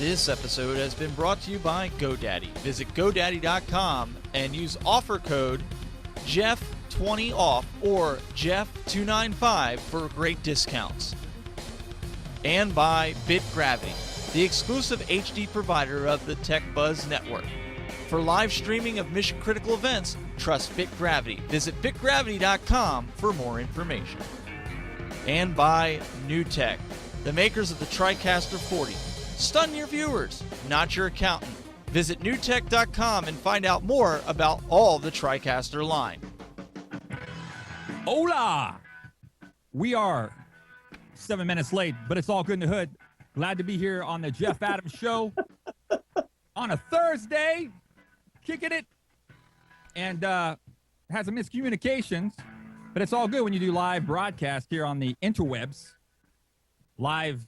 This episode has been brought to you by GoDaddy. Visit GoDaddy.com and use offer code Jeff20OFF or Jeff295 for great discounts. And by BitGravity, the exclusive HD provider of the Tech Buzz Network. For live streaming of mission-critical events, trust BitGravity. Visit BitGravity.com for more information. And by NewTek, the makers of the TriCaster 40. Stun your viewers, not your accountant. Visit newtek.com and find out more about all the TriCaster line. Hola! We are 7 minutes late, but it's all good in the hood. Glad to be here on the Jeff Adams Show on a Thursday, kicking it, and had some miscommunications, but it's all good when you do live broadcast here on the interwebs, live,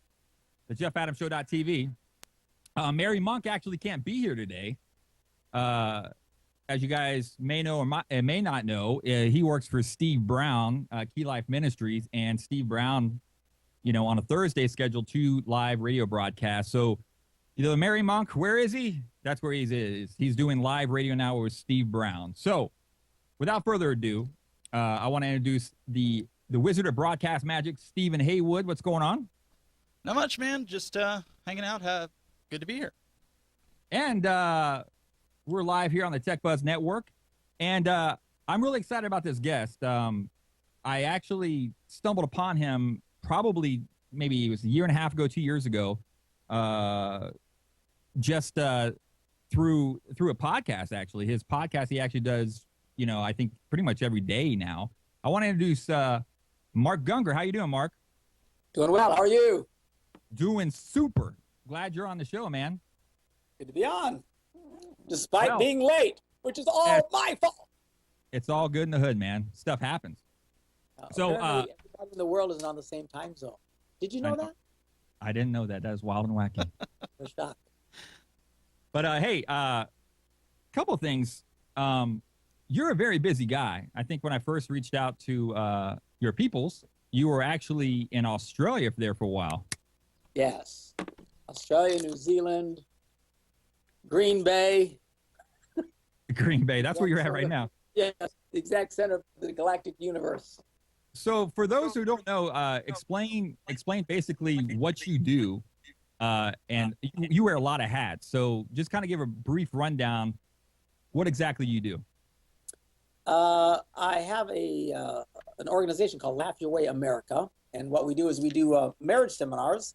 TheJeffAdamsShow.tv. Mary Monk actually can't be here today. As you guys may know or may not know, he works for Steve Brown, Key Life Ministries, and Steve Brown, on a Thursday scheduled 2 live radio broadcasts. So, Mary Monk, where is he? That's where he is. He's doing live radio now with Steve Brown. So, without further ado, I want to introduce the Wizard of Broadcast Magic, Stephen Haywood. What's going on? Not much, man. Just hanging out. Good to be here. And we're live here on the Tech Buzz Network. And I'm really excited about this guest. I actually stumbled upon him probably maybe it was a year and a half ago, 2 years ago, just through a podcast, actually. His podcast he actually does, I think pretty much every day now. I want to introduce Mark Gungor. How you doing, Mark? Doing well. How are you? Doing super. Glad you're on the show, man. Good to be on, despite being late, which is all my fault. It's all good in the hood, man. Stuff happens. So, everybody in the world isn't on the same time zone. Did you know that? I didn't know that. That was wild and wacky. I'm shocked. But hey, couple things. You're a very busy guy. I think when I first reached out to your peoples, you were actually in Australia there for a while. Yes. Australia, New Zealand, Green Bay. Green Bay. That's where you're at right now. Yes, the exact center of the galactic universe. So for those who don't know, explain basically what you do. And you wear a lot of hats. So just kind of give a brief rundown. What exactly you do? I have an organization called Laugh Your Way America. And what we do is we do marriage seminars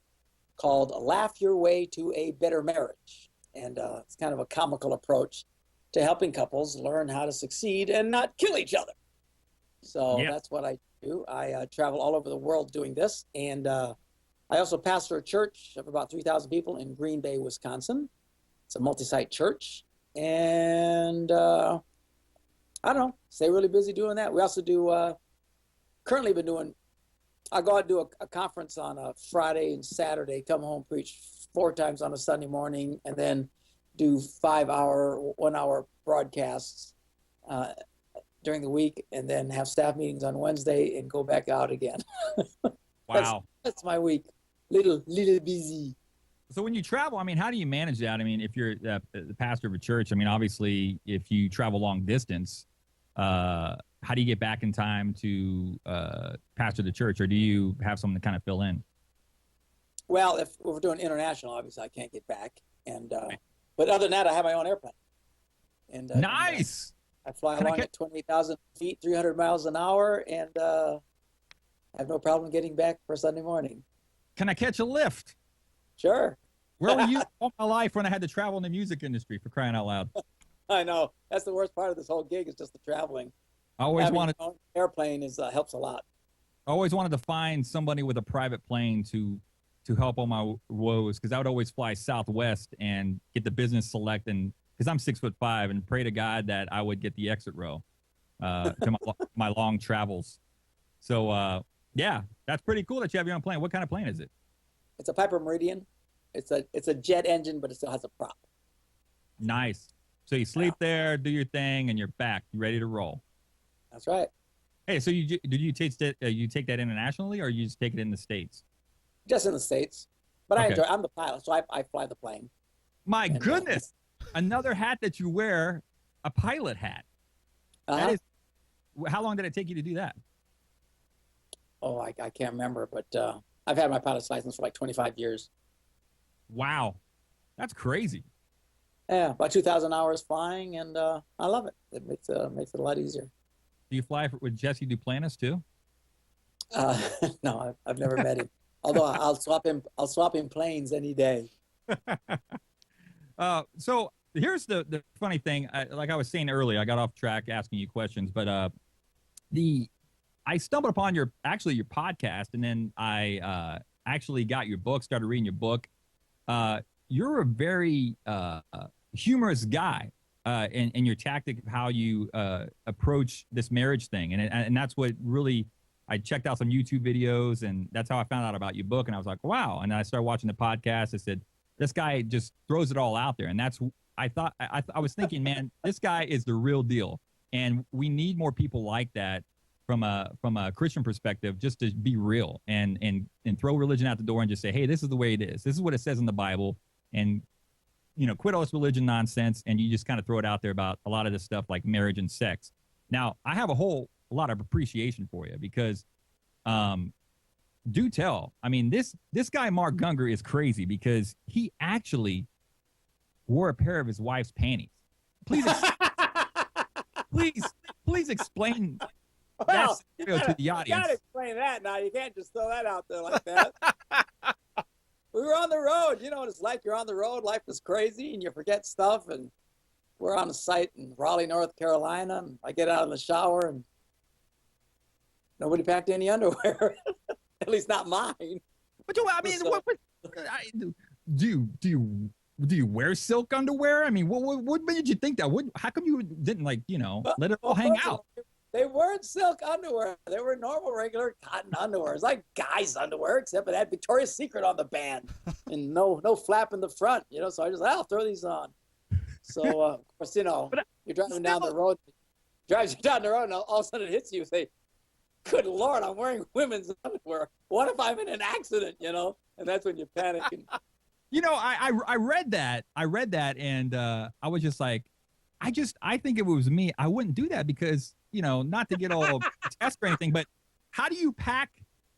called Laugh Your Way to a Better Marriage. And it's kind of a comical approach to helping couples learn how to succeed and not kill each other. So That's what I do. I travel all over the world doing this. And I also pastor a church of about 3,000 people in Green Bay, Wisconsin. It's a multi-site church. And I don't know, stay really busy doing that. We also do, currently been doing, I go out and do a conference on a Friday and Saturday, come home, preach 4 times on a Sunday morning, and then do 1-hour broadcasts during the week, and then have staff meetings on Wednesday and go back out again. Wow. That's my week. Little busy. So when you travel, how do you manage that? If you're the pastor of a church, obviously if you travel long distance, how do you get back in time to pastor the church, or do you have someone to kind of fill in? Well, if we're doing international, obviously I can't get back. And but other than that, I have my own airplane. And nice. I fly along at 28,000 feet, 300 miles an hour, and I have no problem getting back for Sunday morning. Can I catch a lift? Sure. Where were you all my life when I had to travel in the music industry, for crying out loud? I know. That's the worst part of this whole gig is just the traveling. I always Having wanted your own airplane helps a lot. I always wanted to find somebody with a private plane to help on my woes, because I would always fly Southwest and get the business select, and because I'm 6'5" and pray to God that I would get the exit row to my long travels. So that's pretty cool that you have your own plane. What kind of plane is it? It's a Piper Meridian. It's a jet engine, but it still has a prop. Nice. So you sleep there, do your thing, and you're back. You ready to roll. That's right. Hey, so did you take that internationally, or you just take it in the States? Just in the States. But I Okay. enjoy. I'm the pilot, so I fly the plane. My And, goodness. Another hat that you wear, a pilot hat. Uh-huh. That is, how long did it take you to do that? Oh, I can't remember, but I've had my pilot's license for like 25 years. Wow. That's crazy. Yeah, about 2,000 hours flying, and I love it. It makes it a lot easier. Do you fly with Jesse Duplantis too? No, I've never met him. Although I'll swap him planes any day. So here's the funny thing. Like I was saying earlier, I got off track asking you questions, but I stumbled upon your podcast, and then I actually got your book, started reading your book. You're a very humorous guy in your tactic of how you approach this marriage thing, and that's what really. I checked out some YouTube videos, and that's how I found out about your book. And I was like, wow. And then I started watching the podcast. I said, this guy just throws it all out there. And that's, I thought, I was thinking, man, this guy is the real deal. And we need more people like that from a Christian perspective, just to be real and throw religion out the door and just say, hey, this is the way it is. This is what it says in the Bible. And, quit all this religion nonsense. And you just kind of throw it out there about a lot of this stuff like marriage and sex. Now, I have a lot of appreciation for you because do tell. I mean, this guy Mark Gungor is crazy because he actually wore a pair of his wife's panties. Please please explain that scenario to the audience. You gotta explain that now. You can't just throw that out there like that. We were on the road. You know what it's like. You're on the road. Life is crazy and you forget stuff. And we're on a site in Raleigh, North Carolina. And I get out of the shower and nobody packed any underwear, at least not mine. But I mean, do you wear silk underwear? I mean, what made you think that? How come you didn't let it all hang out? They weren't silk underwear. They were normal, regular cotton underwear. It's like guys' underwear, except it had Victoria's Secret on the band and no flap in the front. So I just I'll throw these on. So of course, you're driving down the road, drives you down the road, and all of a sudden it hits you. You say, good Lord, I'm wearing women's underwear. What if I'm in an accident, And that's when you panic. And... I read that. And I was just like, I think if it was me, I wouldn't do that because, not to get all test or anything, but how do you pack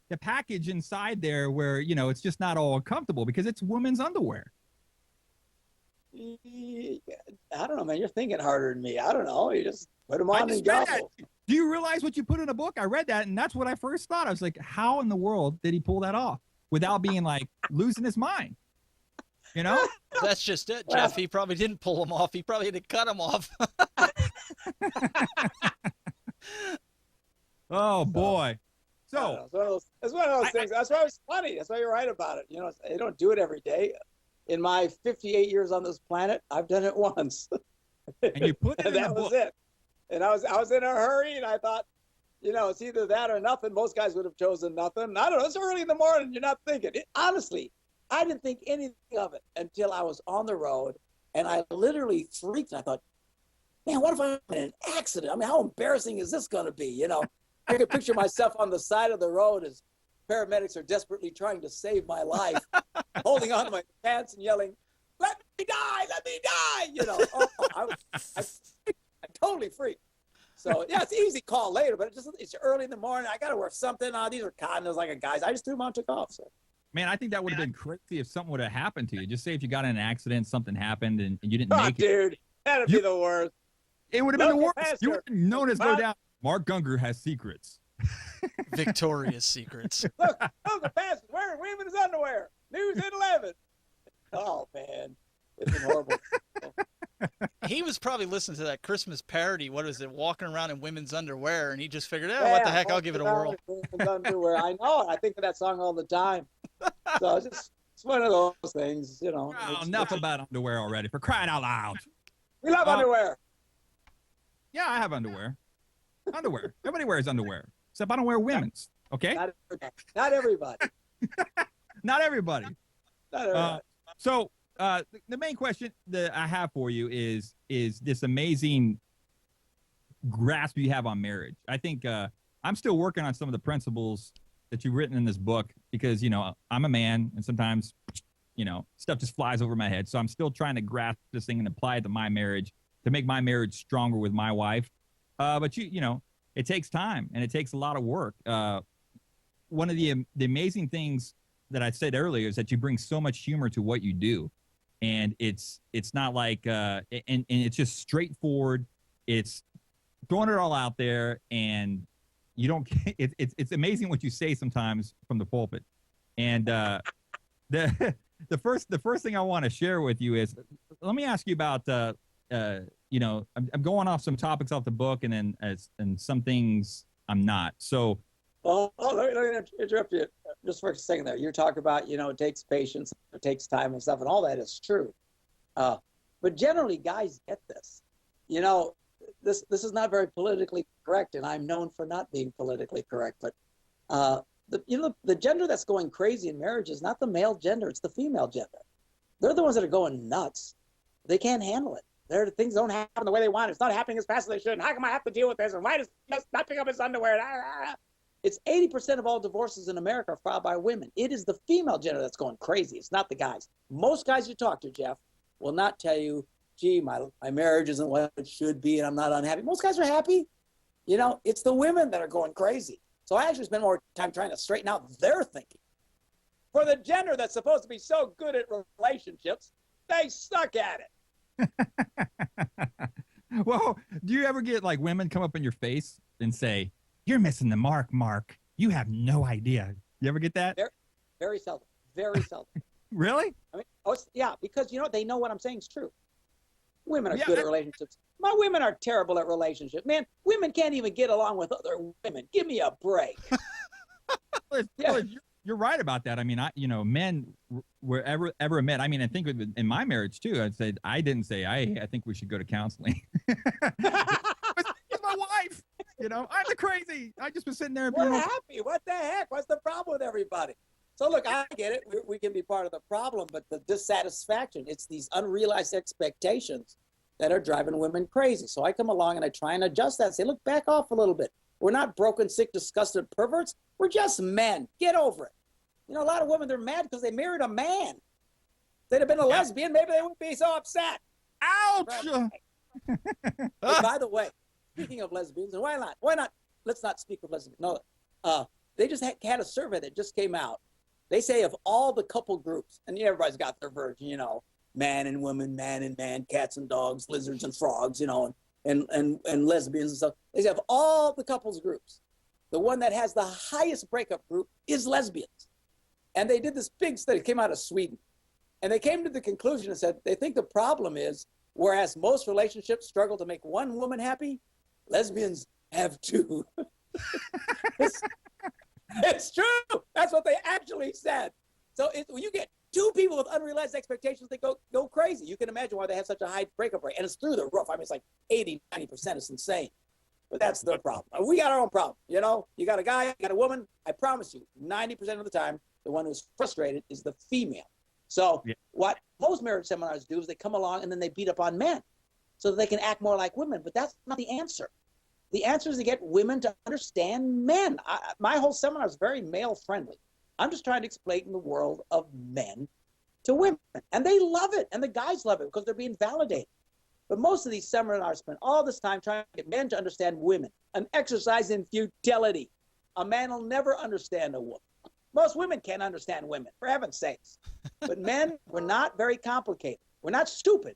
the package inside there where, it's just not all comfortable because it's women's underwear? I don't know, man. You're thinking harder than me. I don't know. You just put them on and go. Do you realize what you put in a book? I read that, and that's what I first thought. I was like, how in the world did he pull that off without being like losing his mind? That's just it, Jeff. He probably didn't pull them off. He probably had to cut them off. Oh, boy. So it's one of those things. That's why it's funny. That's why you're right about it. They don't do it every day. In my 58 years on this planet, I've done it once. And you put it in that the was book. it. And I was in a hurry, and I thought, it's either that or nothing. Most guys would have chosen nothing. I don't know. It's early in the morning. You're not thinking. Honestly, I didn't think anything of it until I was on the road, and I literally freaked. I thought, man, what if I'm in an accident? I mean, how embarrassing is this going to be? I could picture myself on the side of the road as paramedics are desperately trying to save my life, holding on to my pants and yelling, let me die, let me die, I totally freaked. So, yeah, it's an easy call later, but it's early in the morning. I got to wear something. These are condoms like a guy's. I just threw them on and took off. So. Man, I think that would have been crazy if something would have happened to you. Just say if you got in an accident, something happened, and you didn't make it. Dude, that'd be the worst. It would have been the worst. You would have known as go down. Mark Gungor has secrets. Victoria's Secrets. Look, the pastor wearing women's underwear. News at 11. Oh, man. It's been horrible. He was probably listening to that Christmas parody. What is it? Walking around in women's underwear, and he just figured, what the heck? I'll give it a whirl. Women's underwear. I know. I think of that song all the time. So it's one of those things, Oh, enough about underwear already. For crying out loud. We love underwear. Yeah, I have underwear. Underwear. Everybody wears underwear. Except I don't wear women's. Okay? Not everybody. Not everybody. Not everybody. So the main question that I have for you is this amazing grasp you have on marriage. I think I'm still working on some of the principles that you've written in this book because, I'm a man and sometimes, stuff just flies over my head. So I'm still trying to grasp this thing and apply it to my marriage to make my marriage stronger with my wife. But it takes time and it takes a lot of work. One of the amazing things that I said earlier is that you bring so much humor to what you do. And it's not like, and it's just straightforward. It's throwing it all out there, and you don't. It's amazing what you say sometimes from the pulpit. And the first thing I want to share with you is, let me ask you about I'm going off some topics off the book, and then and some things I'm not. So, let me interrupt you just for a second there. You're talking about it takes patience, it takes time and stuff, and all that is true. But generally, guys get this. This is not very politically correct, and I'm known for not being politically correct. But the gender that's going crazy in marriage is not the male gender; it's the female gender. They're the ones that are going nuts. They can't handle it. Things don't happen the way they want. It's not happening as fast as they should. And how come I have to deal with this? And why does he not pick up his underwear? It's 80% of all divorces in America are filed by women. It is the female gender that's going crazy. It's not the guys. Most guys you talk to, Jeff, will not tell you, gee, my marriage isn't what it should be and I'm not unhappy. Most guys are happy. It's the women that are going crazy. So I actually spend more time trying to straighten out their thinking. For the gender that's supposed to be so good at relationships, they suck at it. Well, do you ever get like women come up in your face and say, "You're missing the mark, Mark. You have no idea"? You ever get that? Very, very seldom. Very seldom. Really? I mean, yeah, because they know what I'm saying is true. Women are good at relationships. My women are terrible at relationships. Man, women can't even get along with other women. Give me a break. You're right about that. I mean, men were ever met. I mean, I think in my marriage too, I didn't say, I think we should go to counseling. It's my wife. I'm the crazy. I just was sitting there. We're happy. What the heck? What's the problem with everybody? So look, I get it. We can be part of the problem, but the dissatisfaction, it's these unrealized expectations that are driving women crazy. So I come along and I try and adjust that and say, look, back off a little bit. We're not broken, sick, disgusted perverts. We're just men. Get over it. A lot of women, they're mad because they married a man. If they'd have been a lesbian, maybe they wouldn't be so upset. Ouch! But by the way, speaking of lesbians, and why not? Let's not speak of lesbians. No, they just had a survey that just came out. They say of all the couple groups, and everybody's got their version, man and woman, man and man, cats and dogs, lizards and frogs, and lesbians and stuff. They say of all the couples groups, the one that has the highest breakup group is lesbians. And they did this big study, it came out of Sweden. And they came to the conclusion and said they think the problem is, whereas most relationships struggle to make one woman happy, lesbians have two. It's true. That's what they actually said. So when you get two people with unrealized expectations, they go crazy. You can imagine why they have such a high breakup rate. And it's through the roof. I mean, it's like 80, 90%. It's insane. But that's their problem. We got our own problem. You got a guy, you got a woman. I promise you, 90% of the time, the one who's frustrated is the female. So what most marriage seminars do is they come along and then they beat up on men so that they can act more like women. But that's not the answer. The answer is to get women to understand men. My whole seminar is very male-friendly. I'm just trying to explain the world of men to women. And they love it. And the guys love it because they're being validated. But most of these seminars spend all this time trying to get men to understand women, an exercise in futility. A man will never understand a woman. Most women can't understand women, for heaven's sakes. But men, we're not very complicated. We're not stupid,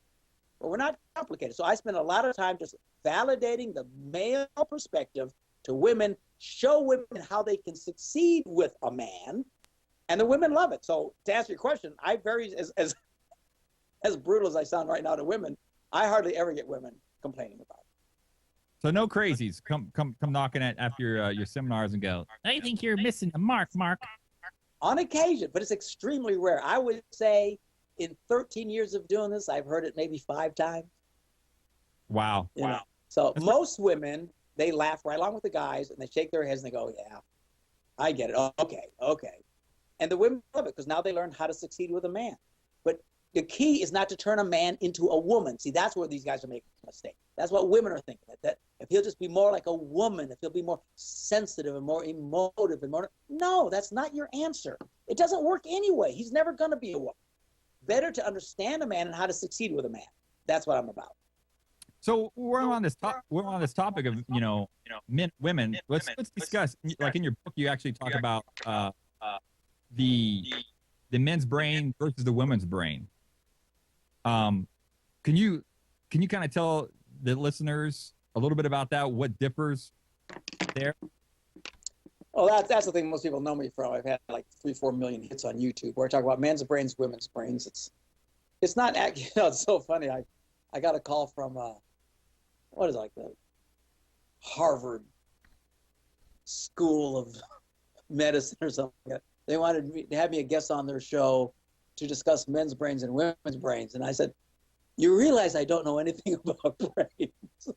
but we're not complicated. So I spend a lot of time just validating the male perspective to women, show women how they can succeed with a man, and the women love it. So to answer your question, I very, as brutal as I sound right now to women, I hardly ever get women complaining about it. So no crazies come knocking at after your seminars and go, I think you're missing the mark, Mark. On occasion, but it's extremely rare. I would say in 13 years of doing this, I've heard it maybe 5 times. Wow. Wow. So most women, they laugh right along with the guys and they shake their heads and they go, yeah, I get it. Okay. And the women love it because now they learn how to succeed with a man. But the key is not to turn a man into a woman. See, that's where these guys are making a mistake. That's what women are thinking. That if he'll just be more like a woman, if he'll be more sensitive and more emotive and more. No, that's not your answer. It doesn't work anyway. He's never going to be a woman. Better to understand a man and how to succeed with a man. That's what I'm about. So we're on this topic of men, women. Let's discuss. Like in your book, you actually talk about the men's brain versus the women's brain. Can you kind of tell the listeners a little bit about that? What differs there? Well, that's the thing most people know me from. I've had like 3-4 million hits on YouTube where I talk about men's brains, women's brains. It's not, it's so funny. I got a call from what is it, like the Harvard School of Medicine or something. They wanted to have me a guest on their show to discuss men's brains and women's brains, and I said, "You realize I don't know anything about brains.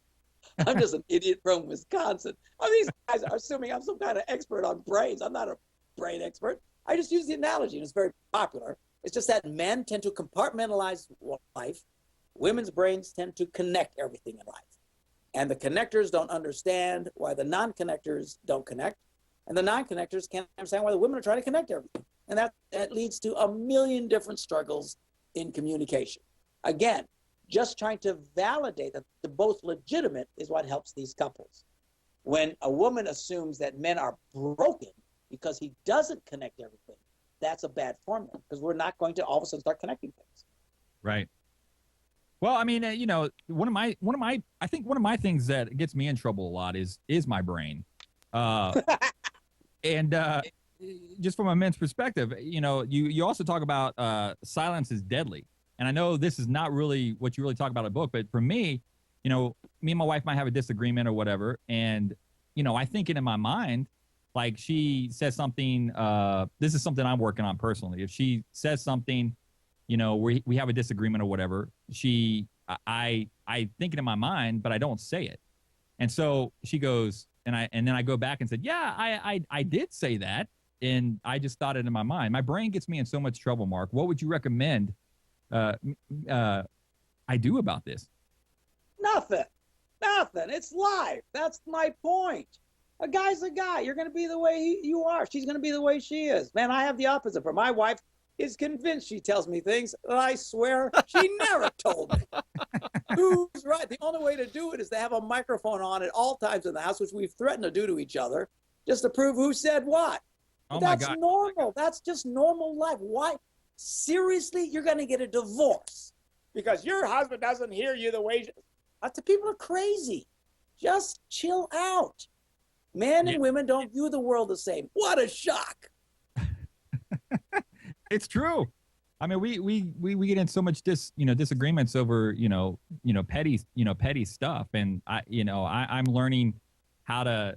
I'm just an idiot from Wisconsin. These guys are assuming I'm some kind of expert on brains. I'm not a brain expert. I just use the analogy, and it's very popular. It's just that men tend to compartmentalize life. Women's brains tend to connect everything in life. And the connectors don't understand why the non-connectors don't connect. And the non-connectors can't understand why the women are trying to connect everything. And that leads to a million different struggles in communication. Again, just trying to validate that they're both legitimate is what helps these couples. When a woman assumes that men are broken because he doesn't connect everything, that's a bad formula, because we're not going to all of a sudden start connecting things. Right. Well, I mean, one of my things that gets me in trouble a lot is my brain, and just from a men's perspective, you also talk about silence is deadly, and I know this is not really what you really talk about in the book, but for me, me and my wife might have a disagreement or whatever, and I think it in my mind, like she says something. This is something I'm working on personally. If she says something, we have a disagreement or whatever, I think it in my mind, but I don't say it. And so she goes, and then I go back and said, yeah, I did say that. And I just thought it in my mind. My brain gets me in so much trouble, Mark. What would you recommend I do about this? Nothing. It's life. That's my point. A guy's a guy. You're going to be the way you are. She's going to be the way she is. Man, I have the opposite. For my wife is convinced she tells me things that I swear she never told me. Who's right? The only way to do it is to have a microphone on at all times in the house, which we've threatened to do to each other, just to prove who said what. Oh That's my God. normal. That's just normal life. Why? Seriously, you're going to get a divorce because your husband doesn't hear you the way the people are crazy. Just chill out. Men and women don't view the world the same. What a shock. It's true. I mean, we get in so much disagreements over petty stuff, and I'm learning how to